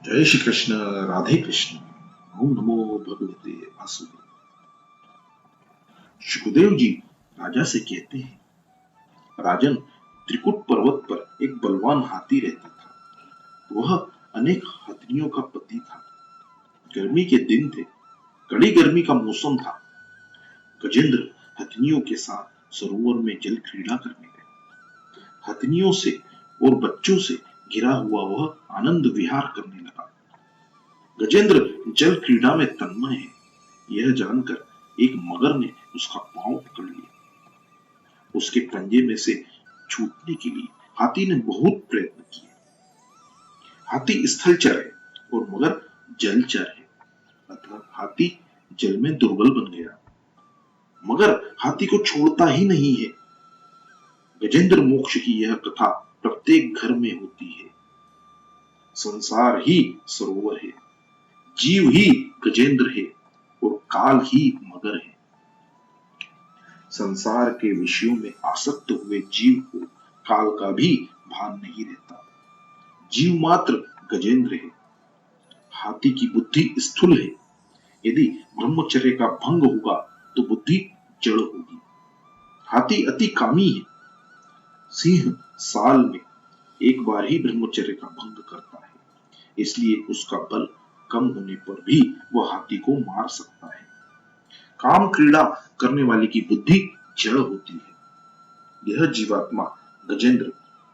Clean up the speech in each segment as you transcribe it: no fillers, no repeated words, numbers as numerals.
जय श्री कृष्ण। राधे कृष्ण। ओम नमो भगवते वासुदेव। सुखदेव जी राजा से कहते हैं, राजन, त्रिकुट पर्वत पर एक बलवान हाथी रहता था। वह अनेक हथनियों का पति था। गर्मी के दिन थे, कड़ी गर्मी का मौसम था। गजेंद्र हथनियों के साथ सरोवर में जल क्रीड़ा करने गए। हथनियों से और बच्चों से घिरा हुआ वह आनंद विहार करने लगा। गजेंद्र जल क्रीड़ा में तन्मय है, यह जानकर एक मगर ने उसका पांव पकड़ लिया। उसके पंजे में से छूटने के लिए हाथी ने बहुत प्रयत्न किए। हाथी स्थलचर है और मगर जलचर है, अतः हाथी जल में दुर्बल बन गया। मगर हाथी को छोड़ता ही नहीं है। गजेंद्र मोक्ष की यह कथा प्रत्येक घर में होती है। संसार ही सरोवर है, जीव ही गजेंद्र है और काल ही मगर है। संसार के विषयों में आसक्त हुए जीव को काल का भी भान नहीं रहता। जीव मात्र गजेंद्र है। हाथी की बुद्धि स्थूल है। यदि ब्रह्मचर्य का भंग होगा तो बुद्धि जड़ होगी। हाथी अति कामी है। सिंह साल में एक बार ही ब्रह्मचर्य का भंग करता है, इसलिए उसका बल कम होने पर भी वह हाथी को मार सकता है। काम क्रीड़ा करने वाले की बुद्धि जड़ होती है। यह जीवात्मा गजेंद्र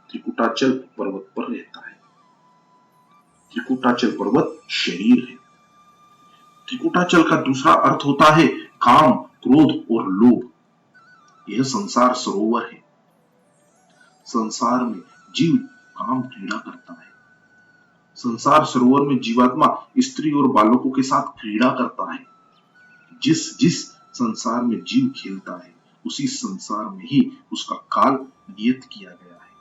त्रिकुटाचल पर्वत पर रहता है। त्रिकुटाचल पर्वत शरीर है। त्रिकुटाचल का दूसरा अर्थ होता है काम, क्रोध और लोभ। यह संसार सरोवर है। संसार में जीव काम क्रीड़ा करता है। संसार सरोवर में जीवात्मा स्त्री और बालकों के साथ क्रीड़ा करता है। जिस जिस संसार में जीव खेलता है, उसी संसार में ही उसका काल नियत किया गया है।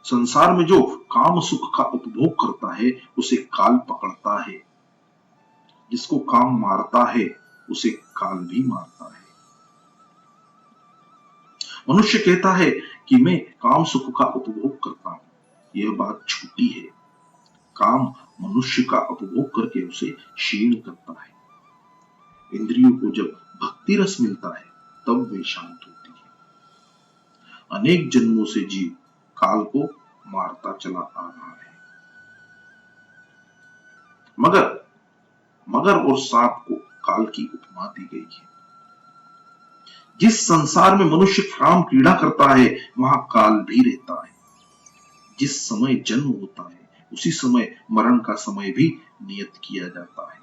संसार में जो काम सुख का उपभोग करता है, उसे काल पकड़ता है। जिसको काम मारता है, उसे काल भी मारता है। मनुष्य कहता है कि मैं काम सुख का उपभोग करता हूं। यह बात झूठी है। काम मनुष्य का उपभोग करके उसे क्षीण करता है। इंद्रियों को जब भक्ति रस मिलता है, तब वे शांत होती है। अनेक जन्मों से जीव काल को मारता चला आ रहा है। मगर और सांप को काल की उपमा दी गई है। जिस संसार में मनुष्य काम क्रीड़ा करता है, वहां काल भी रहता है। जिस समय जन्म होता है, उसी समय मरण का समय भी नियत किया जाता है।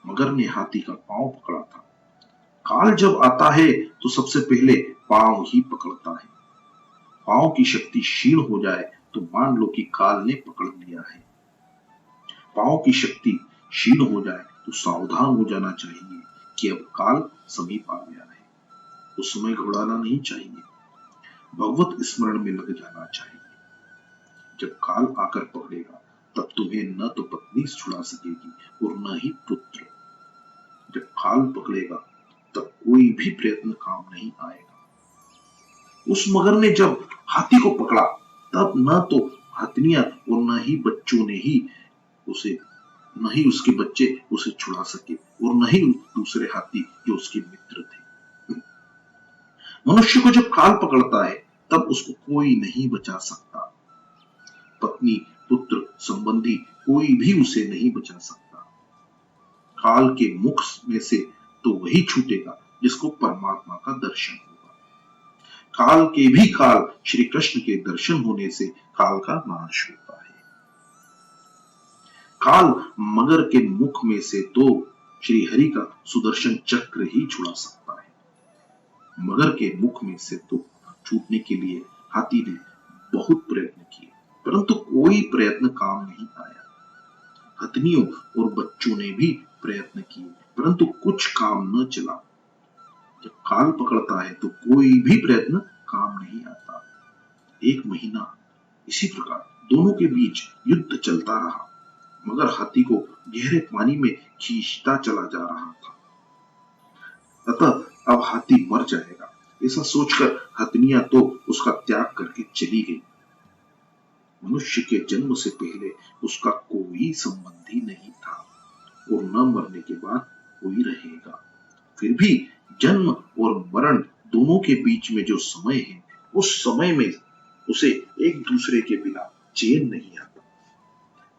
मगर ने हाथी का पांव पकड़ा था। काल जब आता है तो सबसे पहले पांव ही पकड़ता है। पांव की शक्ति क्षीण हो जाए तो मान लो कि काल ने पकड़ लिया है। पांव की शक्ति क्षीण हो जाए तो सावधान हो जाना चाहिए कि अब काल समीप आ गया है। उस समय घबराना नहीं चाहिए, भगवत स्मरण में लग जाना चाहिए। जब काल आकर पकड़ेगा, तब तुम्हें न तो पत्नी छुड़ा सकेगी और न ही पुत्र। जब काल पकड़ेगा, तब कोई भी प्रयत्न काम नहीं आएगा। उस मगर ने जब हाथी को पकड़ा, तब न तो हथनियां और न ही बच्चों ने ही उसे न ही उसके बच्चे उसे छुड़ा सके और न ही दूसरे हाथी जो उसके मित्र थे। मनुष्य को जब काल पकड़ता है, तब उसको कोई नहीं बचा सकता। पत्नी, पुत्र, संबंधी कोई भी उसे नहीं बचा सकता। काल के मुख में से तो वही छूटेगा जिसको परमात्मा का दर्शन होगा। काल के भी काल श्री कृष्ण के दर्शन होने से काल का नाश होता है। काल मगर के मुख में से तो श्री हरि का सुदर्शन चक्र ही छुड़ा सकता है। मगर के मुख में से तो छूटने के लिए हाथी ने बहुत प्रयत्न किए, परंतु कोई प्रयत्न काम नहीं आया। हथनियों और बच्चों ने भी प्रयत्न किए, परंतु कुछ काम न चला। जब काल पकड़ता है तो कोई भी प्रयत्न काम नहीं आता। एक महीना इसी प्रकार दोनों के बीच युद्ध चलता रहा। मगर हाथी को गहरे पानी में खींचता चला जा रहा था। अतः अब हाथी मर जाएगा, ऐसा सोचकर हथनियां तो उसका त्याग करके चली गई। मनुष्य के जन्म से पहले उसका कोई संबंधी नहीं था और न मरने के बाद कोई रहेगा। फिर भी जन्म और मरण दोनों के बीच में जो समय है, उस समय में उसे एक दूसरे के बिना चैन नहीं आता,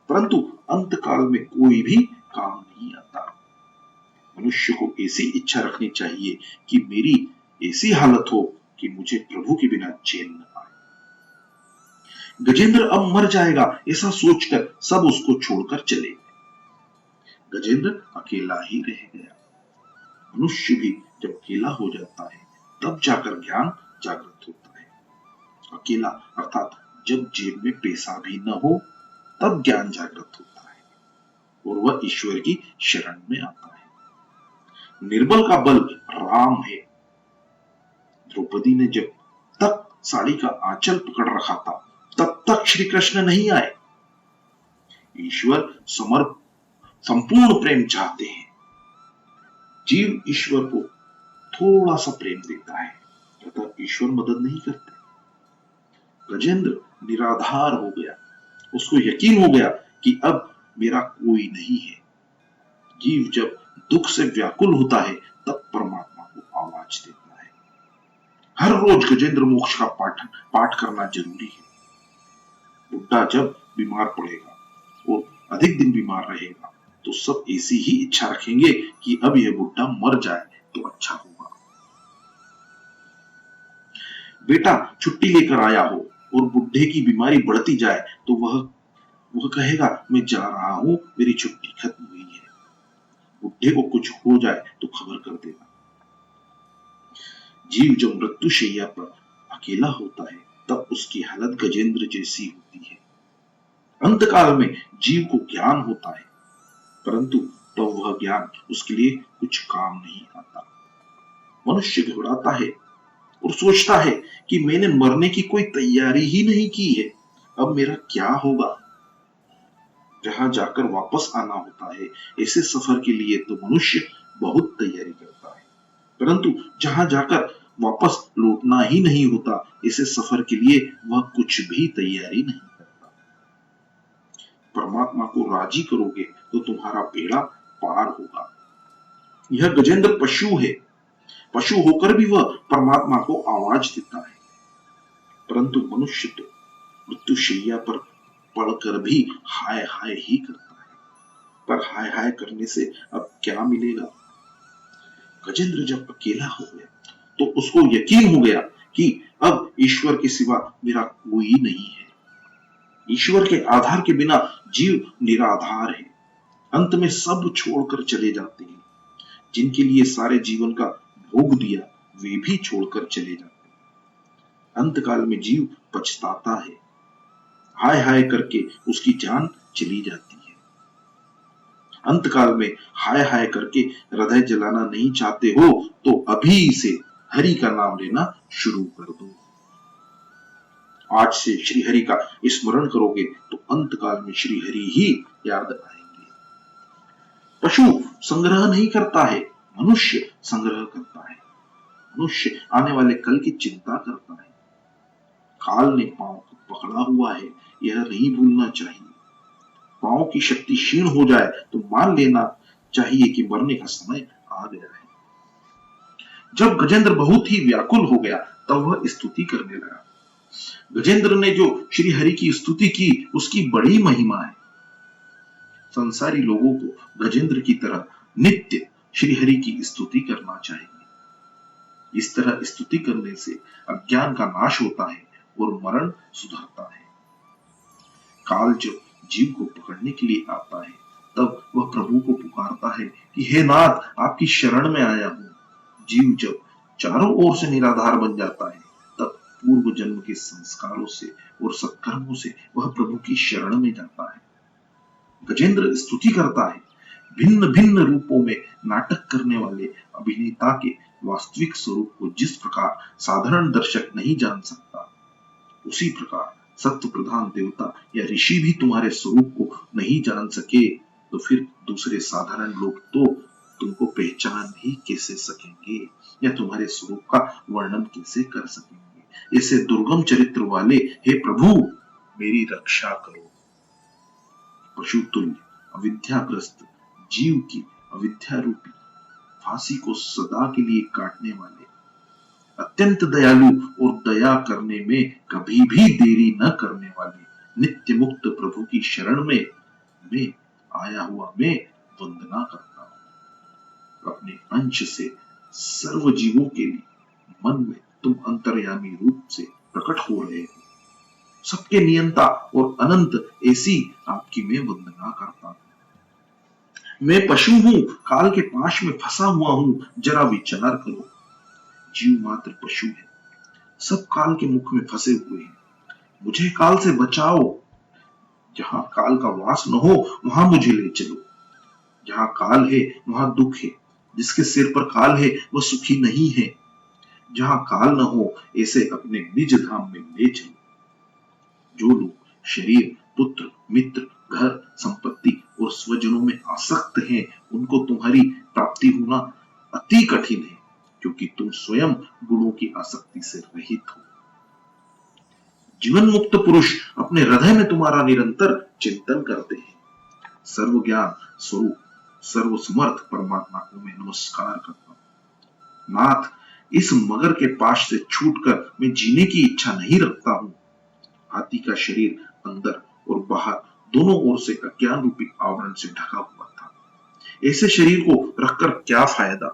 परंतु अंत काल में कोई भी काम नहीं आता। मनुष्य को ऐसी इच्छा रखनी चाहिए कि मेरी ऐसी हालत हो कि मुझे प्रभु के बिना चैन न आए। गजेंद्र अब मर जाएगा ऐसा सोचकर सब उसको छोड़कर चले गए। गजेंद्र अकेला ही रह गया। मनुष्य भी जब अकेला हो जाता है तब जाकर ज्ञान जागृत होता है। अकेला अर्थात जब जेब में पैसा भी न हो तब ज्ञान जागृत होता है और वह ईश्वर की शरण में आता है। निर्बल का बल राम है। द्रौपदी ने जब तक साड़ी का आंचल पकड़ रखा था तब तक श्री कृष्ण नहीं आए। ईश्वर संपूर्ण प्रेम चाहते हैं। जीव ईश्वर को थोड़ा सा प्रेम देता है तथा ईश्वर मदद नहीं करते। गजेंद्र निराधार हो गया। उसको यकीन हो गया कि अब मेरा कोई नहीं है। जीव जब दुख से व्याकुल होता है तब परमात्मा को आवाज देता है। हर रोज गजेंद्र मोक्ष का पाठ करना जरूरी है। बुढ़ा जब बीमार पड़ेगा और अधिक दिन बीमार रहेगा तो सब ऐसी ही इच्छा रखेंगे कि अब यह बुढ़ा मर जाए तो अच्छा होगा। बेटा छुट्टी लेकर आया हो और बुढ़े की बीमारी बढ़ती जाए तो वह कहेगा मैं जा रहा हूं, मेरी छुट्टी खत्म हुई है। बुढ़े को कुछ हो जाए तो खबर कर देगा। जीव जब मृत्यु शैया पर अकेला होता है तब उसकी हालत गजेंद्र जैसी होती है। अंतकाल में जीव को ज्ञान होता है, परंतु तब वह ज्ञान उसके लिए कुछ काम नहीं आता। मनुष्य घबराता है और सोचता है कि मैंने मरने की कोई तैयारी ही नहीं की है, अब मेरा क्या होगा। जहां जाकर वापस आना होता है, ऐसे सफर के लिए तो मनुष्य बहुत तैयारी करता है, परंतु जहां जाकर वापस लौटना ही नहीं होता, ऐसे सफर के लिए वह कुछ भी तैयारी नहीं करता। परमात्मा को राजी करोगे तो तुम्हारा बेड़ा पार होगा। यह गजेंद्र पशु है। पशु होकर भी वह परमात्मा को आवाज देता है, परंतु मनुष्य तो मृत्युशैया पर पड़कर भी हाय हाय ही करता है, पर हाय हाय करने से अब क्या मिलेगा। गजेंद्र जब अकेला हो गया तो उसको यकीन हो गया कि अब ईश्वर के सिवा मेरा कोई नहीं है। ईश्वर के आधार के बिना जीव निराधार है। अंत में सब छोड़कर चले जाते हैं। जिनके लिए सारे जीवन का भोग दिया वे भी छोड़कर चले जाते हैं। अंतकाल में जीव पछताता है। हाय हाय करके उसकी जान चली जाती है। अंतकाल में हाय हाय करके हृदय जलाना नहीं चाहते हो तो अभी से हरि का नाम लेना शुरू कर दो। आज से श्री हरि का स्मरण करोगे तो अंतकाल में श्री हरि ही याद आएंगे। पशु संग्रह नहीं करता है, मनुष्य संग्रह करता है। मनुष्य आने वाले कल की चिंता करता है। काल ने पांव को पकड़ा हुआ है, यह नहीं भूलना चाहिए। पांव की शक्ति क्षीण हो जाए तो मान लेना चाहिए कि मरने का समय आ गया है। जब गजेंद्र बहुत ही व्याकुल हो गया तब वह स्तुति करने लगा। गजेंद्र ने जो श्री हरि की स्तुति की उसकी बड़ी महिमा है। संसारी लोगों को गजेंद्र की तरह नित्य श्री हरि की स्तुति करना चाहिए। इस तरह स्तुति करने से अज्ञान का नाश होता है और मरण सुधरता है। काल जब जीव को पकड़ने के लिए आता है तब वह प्रभु को पुकारता है कि हे नाथ आपकी शरण में आया हूं। जीव जब चारों ओर से निराधार बन जाता है तब पूर्व जन्म के संस्कारों से और सत्कर्मों से वह प्रभु की शरण में जाता है। गजेंद्र स्तुति करता है। भिन्न भिन्न रूपों में नाटक करने वाले अभिनेता के वास्तविक स्वरूप को जिस प्रकार साधारण दर्शक नहीं जान सकता, उसी प्रकार सत्य प्रधान देवता या ऋषि भी तुम्हारे स्वरूप को नहीं जान सके तो फिर दूसरे साधारण लोग तो तुमको पहचान ही कैसे सकेंगे या तुम्हारे स्वरूप का वर्णन कैसे कर सकेंगे। ऐसे दुर्गम चरित्र वाले हे प्रभु मेरी रक्षा करो। पशुतुल्य अविद्याग्रस्त जीव की अविद्या रूपी फांसी को सदा के लिए काटने वाले अत्यंत दयालु और दया करने में कभी भी देरी न करने वाले नित्य मुक्त प्रभु की शरण में मैं आया हुआ मैं वंदना करता हूं। अपने अंश से सर्व जीवों के लिए मन में तुम अंतर्यामी रूप से प्रकट हो रहे हो। सबके नियंता और अनंत ऐसी आपकी मैं वंदना करता हूं। मैं पशु हूं, काल के पाश में फंसा हुआ हूं। जरा विचार करो, जीव मात्र पशु है, सब काल के मुख में फंसे हुए हैं। मुझे काल से बचाओ। जहां काल का वास न हो वहां मुझे ले चलो। जहां काल है वहां दुख है, जिसके सिर पर काल है वह सुखी नहीं है। जहां काल न हो ऐसे अपने निज धाम में ले चलो। जो लोग शरीर, पुत्र, मित्र, घर, संपत्ति और स्वजनों में आसक्त हैं, उनको तुम्हारी प्राप्ति होना अति कठिन है, क्योंकि तुम स्वयं गुणों की आसक्ति से रहित हो। जीवन मुक्त पुरुष अपने हृदय में तुम्हारा निरंतर चिंतन करते हैं। सर्व ज्ञान स्वरूप सर्व समर्थ परमात्मा को मैं नमस्कार करता हूं। नाथ, इस मगर के पाश से छूटकर मैं जीने की इच्छा नहीं रखता हूं। हाथी का शरीर अंदर और बाहर दोनों ओर से अज्ञान रूपी आवरण से ढका हुआ था। ऐसे शरीर को रखकर क्या फायदा।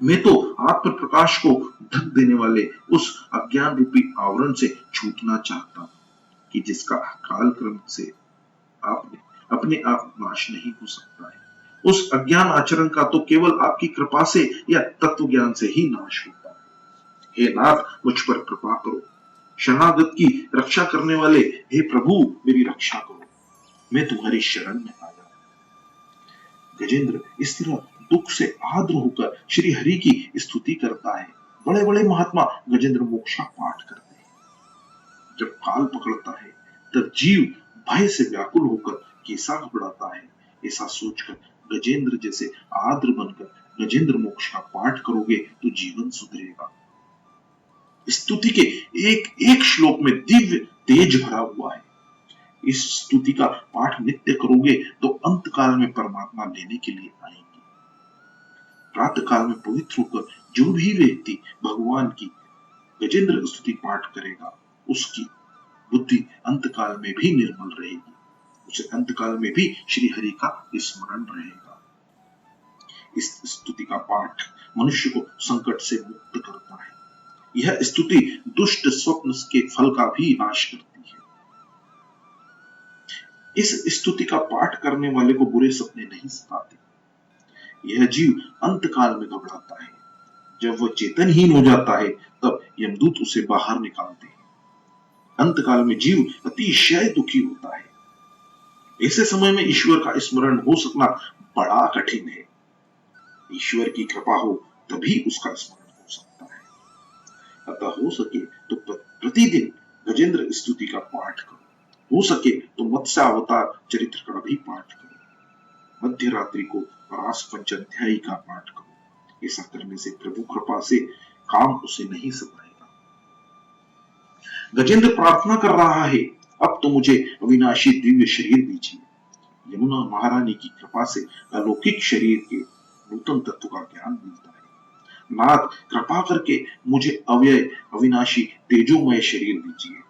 मैं तो आत्म प्रकाश को ढक देने वाले उस अज्ञान रूपी आवरण से छूटना चाहता हूं कि जिसका काल क्रम से आपने अपने आप नाश नहीं हो सकता है। उस अज्ञान आचरण का तो केवल आपकी कृपा से या तत्व ज्ञान से ही नाश होता है। हे नाथ, मुझ पर कृपा करो। शरणागत की रक्षा करने वाले हे प्रभु, मेरी रक्षा करो। मैं तुम्हारी शरण में आया। गजेंद्र इस तरह दुख से आर्द्र होकर श्री हरि की स्तुति करता है। बड़े बड़े महात्मा गजेंद्र मोक्ष का पाठ करते हैं। जब काल पकड़ता है तब जीव भय से व्याकुल होकर कैसा घबराता है। ऐसा सोचकर गजेंद्र जैसे आर्द्र बनकर गजेंद्र मोक्ष का पाठ करोगे तो जीवन सुधरेगा। स्तुति के एक एक श्लोक में दिव्य तेज भरा हुआ है। इस स्तुति का पाठ नित्य करोगे तो अंत काल में परमात्मा लेने के लिए आएंगे। प्रातः काल में पवित्र होकर जो भी व्यक्ति भगवान की गजेंद्र स्तुति पाठ करेगा, उसकी बुद्धि अंत काल में भी निर्मल रहेगी। उसे अंत काल में भी श्री हरि का स्मरण रहेगा। इस स्तुति का पाठ मनुष्य को संकट से मुक्त करता है। यह स्तुति दुष्ट स्वप्न के फल का भी नाश करती है। इस स्तुति का पाठ करने वाले को बुरे सपने नहीं सताते। यह जीव अंत काल में घबराता है। जब वह चेतनहीन हो जाता है तब यमदूत उसे बाहर निकालते हैं। अंत काल में जीव अतिशय दुखी होता है। ऐसे समय में ईश्वर का स्मरण हो सकना बड़ा कठिन है। ईश्वर की कृपा हो तभी उसका स्मरण हो सकता है। अतः हो सके तो प्रतिदिन गजेंद्र स्तुति का पाठ करो। हो सके तो मत्स्य अवतार चरित्र का भी पाठ करो। मध्य रात्रि को परास पंचाध्यायी का पाठ करो। ऐसा करने से प्रभु कृपा से काम उसे नहीं सताएगा। गजेंद्र प्रार्थना कर रहा है, अब तो मुझे अविनाशी दिव्य शरीर दीजिए। यमुना महारानी की कृपा से अलौकिक शरीर के नूतन तत्व का ज्ञान मिलता है। नाथ, कृपा करके मुझे अव्यय अविनाशी तेजोमय शरीर दीजिए।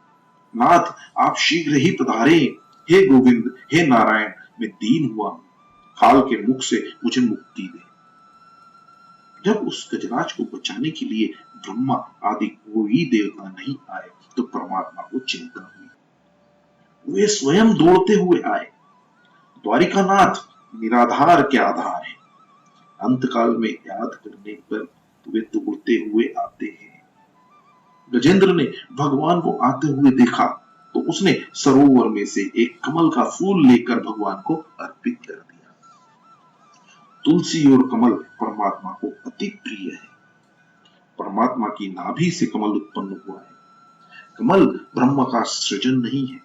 नाथ, आप शीघ्र ही पधारे। हे गोविंद, हे नारायण, मैं दीन हुआ हूं। काल के मुख से मुझे मुक्ति दे। जब उस गजराज को बचाने के लिए ब्रह्मा आदि कोई देवता नहीं आए तो परमात्मा को चिंता हुई। वे स्वयं दौड़ते हुए आए। द्वारिकानाथ निराधार के आधार है। अंत काल में याद करने पर वे दौड़ते हुए आते हैं। गजेंद्र ने भगवान को आते हुए देखा तो उसने सरोवर में से एक कमल का फूल लेकर भगवान को अर्पित कर दिया। तुलसी और कमल परमात्मा को अति प्रिय है। परमात्मा की नाभि से कमल उत्पन्न हुआ है। कमल ब्रह्म का सृजन नहीं है।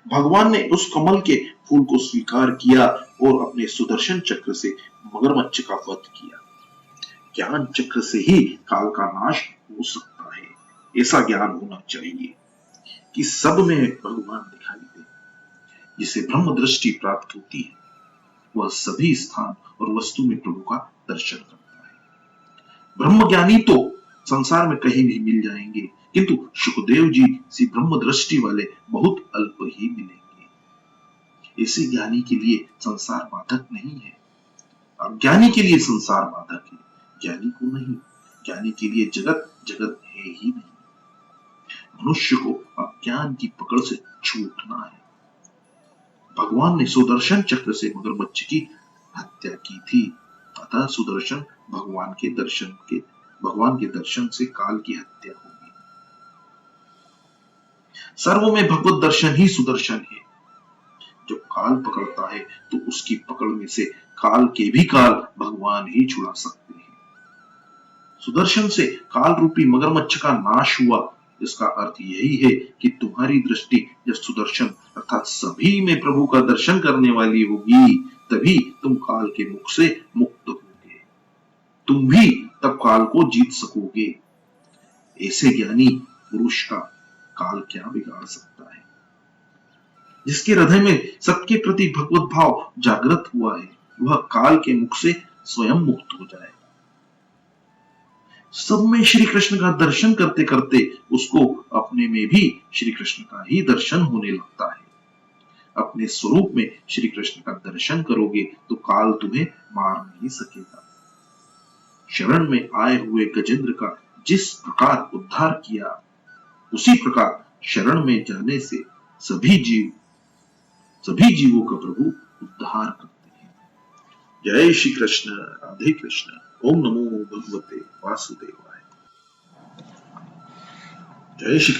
भगवान ने उस कमल के फूल को स्वीकार किया और अपने सुदर्शन चक्र से मगरमच्छ का वध किया। ज्ञान चक्र से ही काल का नाश हो सकता है, ऐसा ज्ञान होना चाहिए। कि सब में भगवान दिखाई दे। जिसे ब्रह्म दृष्टि प्राप्त होती है वह सभी स्थान और वस्तु में प्रभु का दर्शन करता है। ब्रह्मज्ञानी तो संसार में कहीं भी मिल जाएंगे, किंतु सुखदेव जी सी ब्रह्म दृष्टि वाले बहुत अल्प ही मिलेंगे। ऐसे ज्ञानी के लिए संसार बाधक नहीं है, अज्ञानी के लिए संसार बाधक है, ज्ञानी को नहीं। ज्ञानी के लिए जगत जगत है ही नहीं। मनुष्य को अज्ञान की पकड़ से छूटना है। भगवान ने सुदर्शन चक्र से मगरमच्छ की हत्या की थी, अतः सुदर्शन भगवान के दर्शन से काल की हत्या होगी। सर्व में भगवत दर्शन ही सुदर्शन है। जब काल पकड़ता है तो उसकी पकड़ में से काल के भी काल भगवान ही छुड़ा सकते हैं। सुदर्शन से काल रूपी मगरमच्छ का नाश हुआ, इसका अर्थ यही है कि तुम्हारी दृष्टि जब सुदर्शन अर्थात सभी में प्रभु का दर्शन करने वाली होगी, तभी तुम काल के मुख से मुक्त होगे, तुम भी तब काल को जीत सकोगे। ऐसे ज्ञानी पुरुष का काल क्या बिगाड़ सकता है। जिसके हृदय में सबके प्रति भगवत भाव जागृत हुआ है, वह काल के मुख से स्वयं मुक्त हो जाएगा। सब में श्री कृष्ण का दर्शन करते करते उसको अपने में भी श्री कृष्ण का ही दर्शन होने लगता है। अपने स्वरूप में श्री कृष्ण का दर्शन करोगे तो काल तुम्हें मार नहीं सकेगा। शरण में आए हुए गजेंद्र का जिस प्रकार उद्धार किया, उसी प्रकार शरण में जाने से सभी जीवों का प्रभु उद्धार करते हैं। जय श्री कृष्ण, राधे कृष्ण। ओम नमो भगवते वासुदेवाय। जय श्री